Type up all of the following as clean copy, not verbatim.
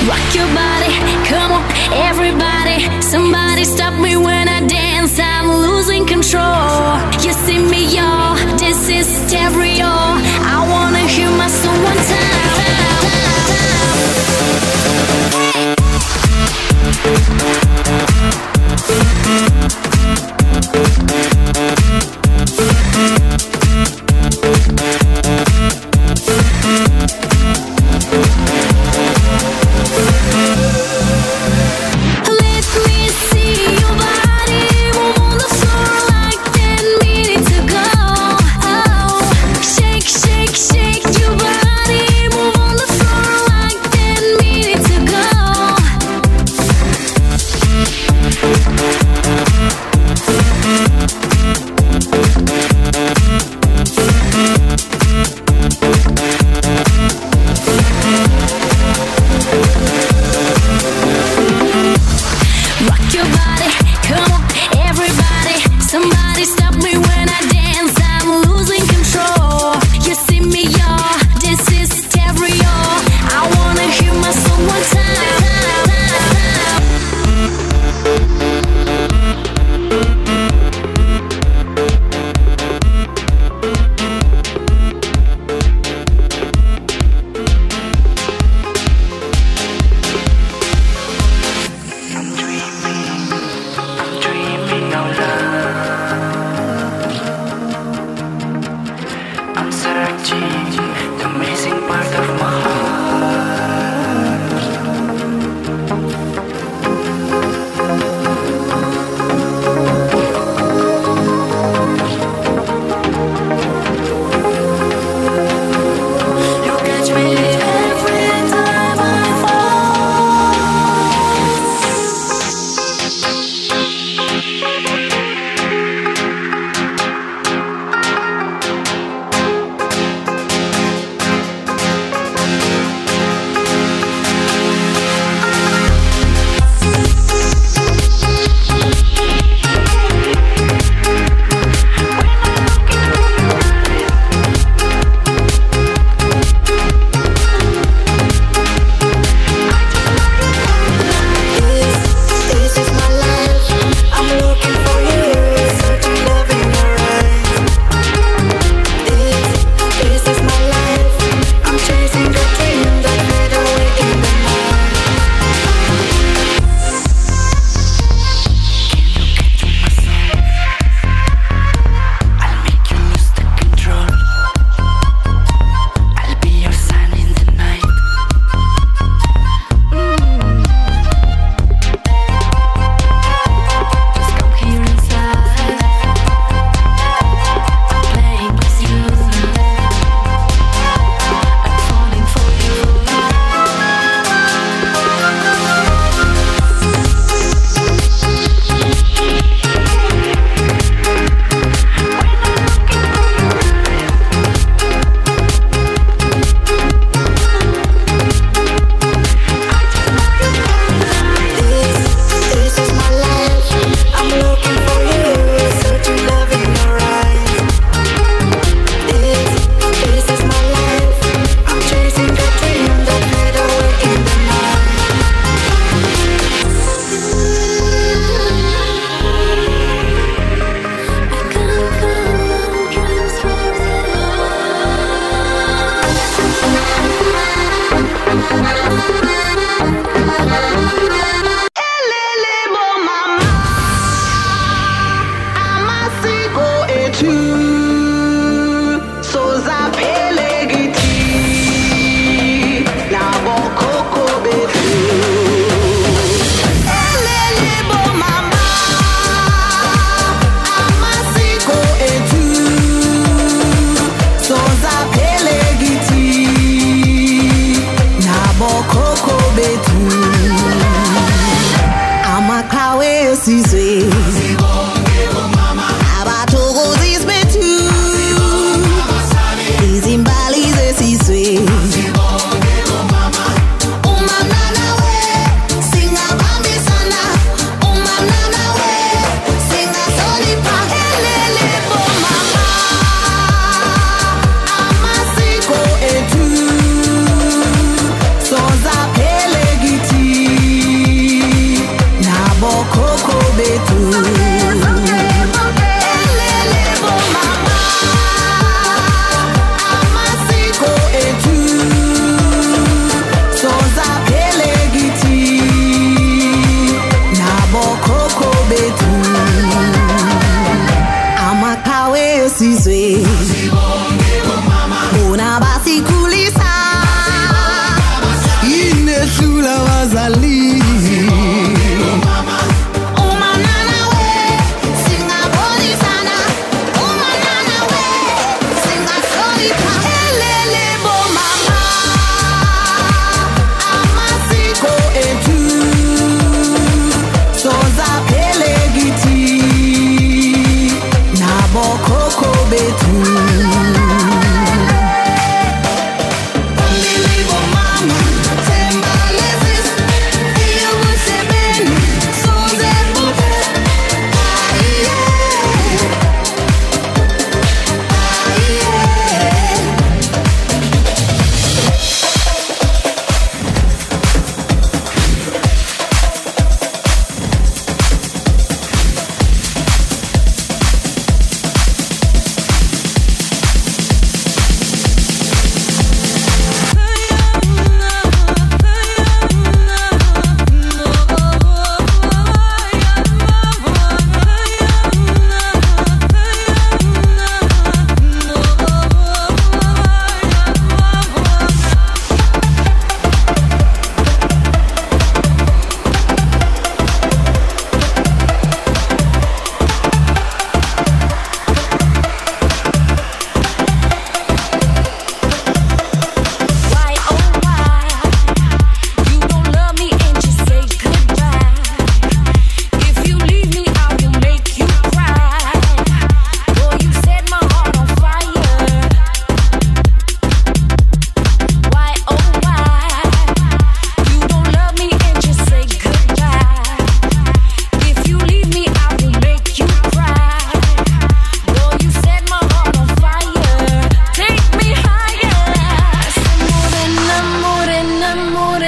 Rock your body, come on, everybody. Somebody stop me when I dance, I'm losing control. You see me, y'all, this is stereo. I wanna hear my song one time.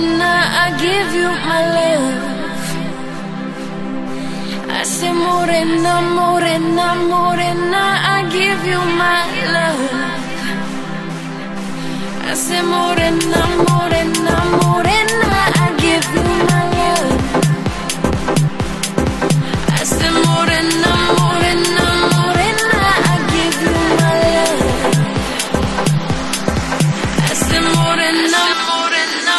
morena, I give you my love. I say morena, morena, morena, I give you my love. I say morena, morena, morena, I give you my love. I say morena, morena, morena, I give you my love. I say morena, morena.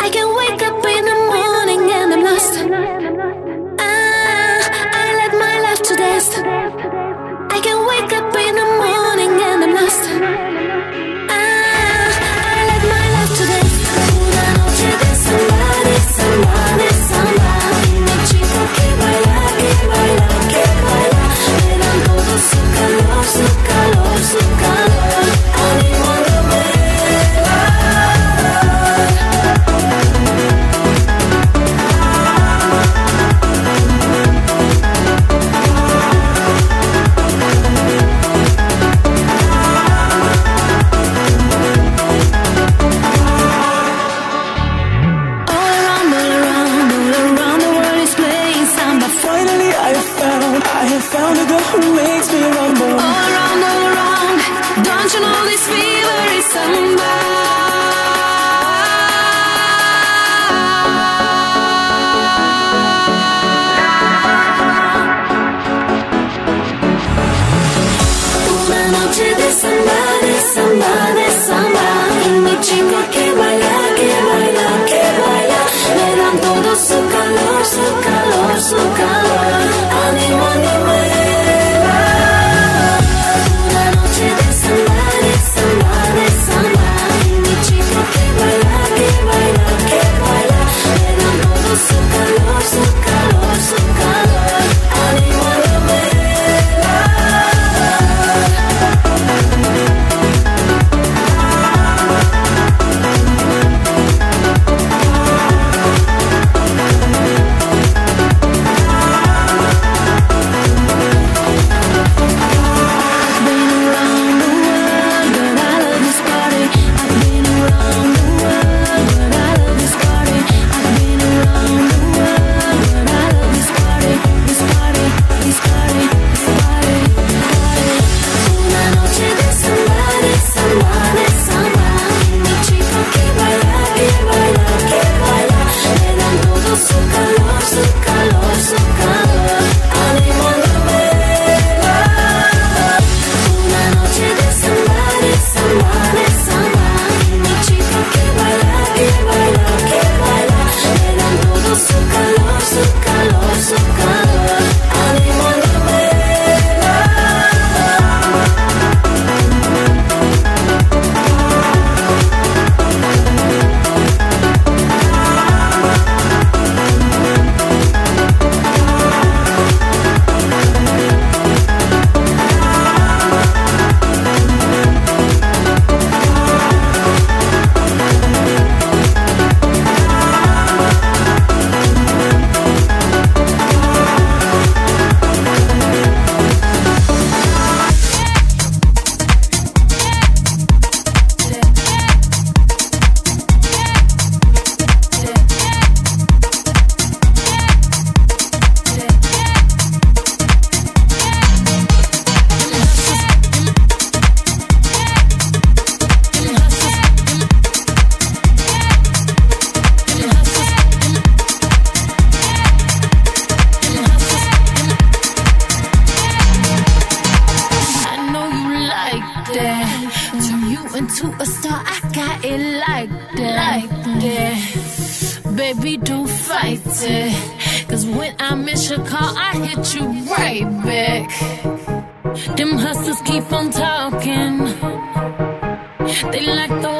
I can wake up in the morning and I'm lost. I let my life to dust. I can wake up in the morning and I'm lost. I let my life to dust. Una noche de somebody, somebody, somebody. Un chico que baila, que baila, que baila. Me dan todo su calor, su calor, su calor. Animándome. it. Baby, don't fight it. Cause when I miss your call, I hit you right back. Them hustlers keep on talking. They like the